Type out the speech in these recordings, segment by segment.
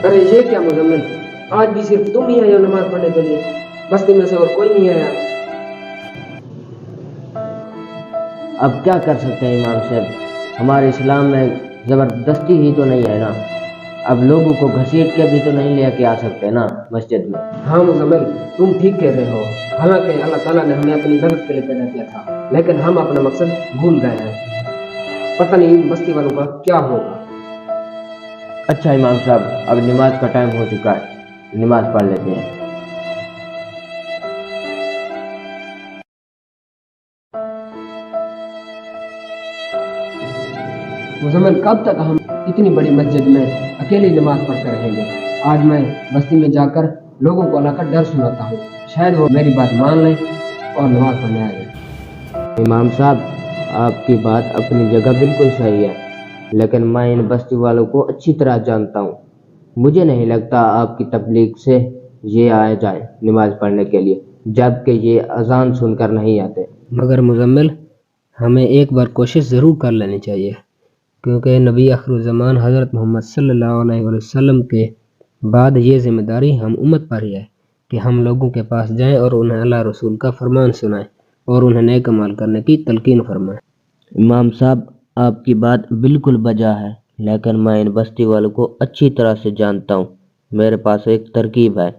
ارے یہ کیا مزمل، آج بھی صرف تم ہی آئے ہو نماز پڑھنے کے لیے، بستی میں سے اور کوئی نہیں آیا؟ اب کیا کر سکتے ہیں امام صاحب، ہمارے اسلام میں زبردستی ہی تو نہیں ہے نا، اب لوگوں کو گھسیٹ کے بھی تو نہیں لے کے آ سکتے نا مسجد میں۔ ہاں مزمل، تم ٹھیک کہہ رہے ہو، حالانکہ اللہ تعالیٰ نے ہمیں اپنی مدد کے لیے پیدا کیا تھا، لیکن ہم اپنا مقصد بھول گئے ہیں، پتہ نہیں بستی والوں کا کیا ہوگا۔ اچھا امام صاحب، اب نماز کا ٹائم ہو چکا ہے، نماز پڑھ لیتے ہیں۔ مزمل، کب تک ہم اتنی بڑی مسجد میں اکیلی نماز پڑھتے رہیں گے؟ آج میں بستی میں جا کر لوگوں کو اللہ کا ڈر سناتا ہوں، شاید وہ میری بات مان لیں اور نماز پڑھنے آئے۔ امام صاحب، آپ کی بات اپنی جگہ بالکل صحیح ہے، لیکن میں ان بستی والوں کو اچھی طرح جانتا ہوں، مجھے نہیں لگتا آپ کی تبلیغ سے یہ آئے جائیں نماز پڑھنے کے لیے، جبکہ یہ اذان سن کر نہیں آتے۔ مگر مزمل، ہمیں ایک بار کوشش ضرور کر لینی چاہیے، کیونکہ نبی آخر الزمان حضرت محمد صلی اللہ علیہ وسلم کے بعد یہ ذمہ داری ہم امت پر ہی ہے کہ ہم لوگوں کے پاس جائیں اور انہیں اللہ رسول کا فرمان سنائیں اور انہیں نیک عمل کرنے کی تلقین فرمائیں۔ امام صاحب، آپ کی بات بالکل بجا ہے، لیکن میں ان بستی والوں کو اچھی طرح سے جانتا ہوں، میرے پاس ایک ترکیب ہے،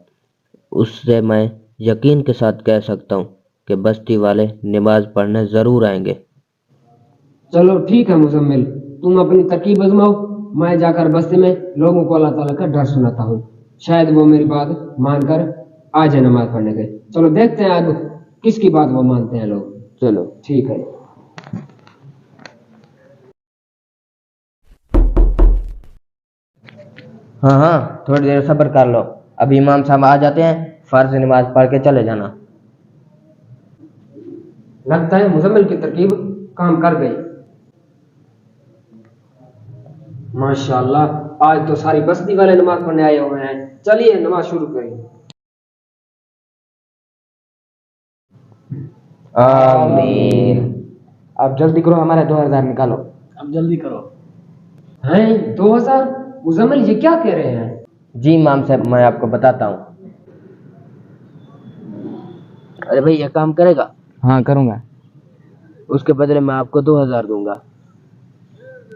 اس سے میں یقین کے ساتھ کہہ سکتا ہوں کہ بستی والے نماز پڑھنے ضرور آئیں گے۔ چلو ٹھیک ہے مزمل، تم اپنی ترکیب آزماؤ، میں جا کر بستی میں لوگوں کو اللہ تعالیٰ کا ڈر سناتا ہوں، شاید وہ میری بات مان کر آ جائے نماز پڑھنے کے۔ چلو دیکھتے ہیں آج کس کی بات وہ مانتے ہیں لوگ۔ چلو ٹھیک ہے۔ ہاں، تھوڑی دیر صبر کر لو، ابھی امام صاحب آ جاتے ہیں، فرض نماز پڑھ کے چلے جانا۔ لگتا ہے مزمل کی ترکیب کام کر گئی۔ ماشاءاللہ، آج تو ساری بستی والے نماز پڑھنے آئے ہوئے ہیں، چلیے نماز شروع کریں۔ آمین۔ اب جلدی کرو، ہمارے 2000 نکالو۔ اب جلدی کرو۔ ہیں 2000؟ مزمل یہ کیا کہہ رہے ہیں؟ جی امام صاحب، میں آپ کو بتاتا ہوں۔ ارے بھائی، یہ کام کرے گا؟ ہاں کروں گا۔ اس کے بدلے میں آپ کو 2000 دوں گا۔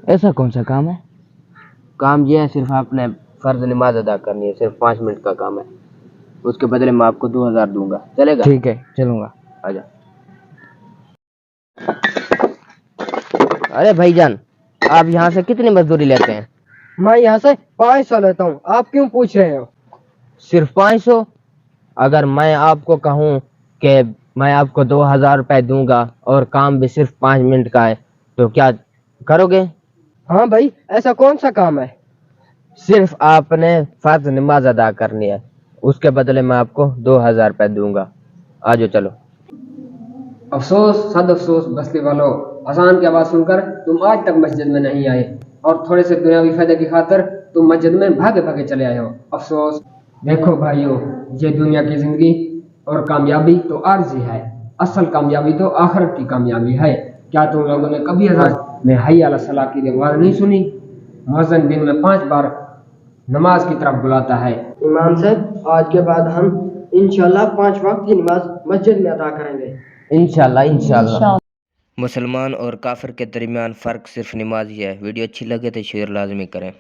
ایسا کون سا کام ہے؟ کام یہ ہے، صرف آپ نے فرض نماز ادا کرنی ہے، صرف 5 منٹ کا کام ہے، اس کے بدلے میں آپ کو 2000 دوں گا، چلے گا؟ ٹھیک ہے، چلوں گا۔ آجا۔ ارے بھائی جان، آپ یہاں سے کتنی مزدوری لیتے ہیں؟ میں یہاں سے 500 لیتا ہوں، آپ کیوں پوچھ رہے ہو؟ صرف 500؟ اگر میں آپ کو کہوں کہ میں آپ کو 2000 روپے دوں گا اور کام بھی صرف 5 منٹ کا ہے تو کیا کرو گے؟ ہاں بھائی، ایسا کون سا کام ہے؟ صرف آپ نے فرض نماز ادا کرنی ہے، اس کے بدلے میں آپ کو 2000 روپے دوں گا، آجو چلو۔ افسوس، صد افسوس بستی والو، اذان کی آواز سن کر تم آج تک مسجد میں نہیں آئے اور تھوڑے سے دنیاوی فائدے کی خاطر تم مسجد میں بھاگے بھاگے چلے آئے ہو، افسوس۔ دیکھو بھائیو، یہ دنیا کی زندگی اور کامیابی تو عارضی ہے، اصل کامیابی تو آخرت کی کامیابی ہے۔ کیا تم لوگوں نے کبھی اذان میں حی علی الصلاۃ کی آواز نہیں سنی؟ مؤذن دن میں 5 بار نماز کی طرف بلاتا ہے۔ امام صاحب، آج کے بعد ہم انشاءاللہ 5 وقت کی نماز مسجد میں ادا کریں گے۔ انشاءاللہ۔ مسلمان اور کافر کے درمیان فرق صرف نماز ہی ہے۔ ویڈیو اچھی لگے تو شیئر لازمی کریں۔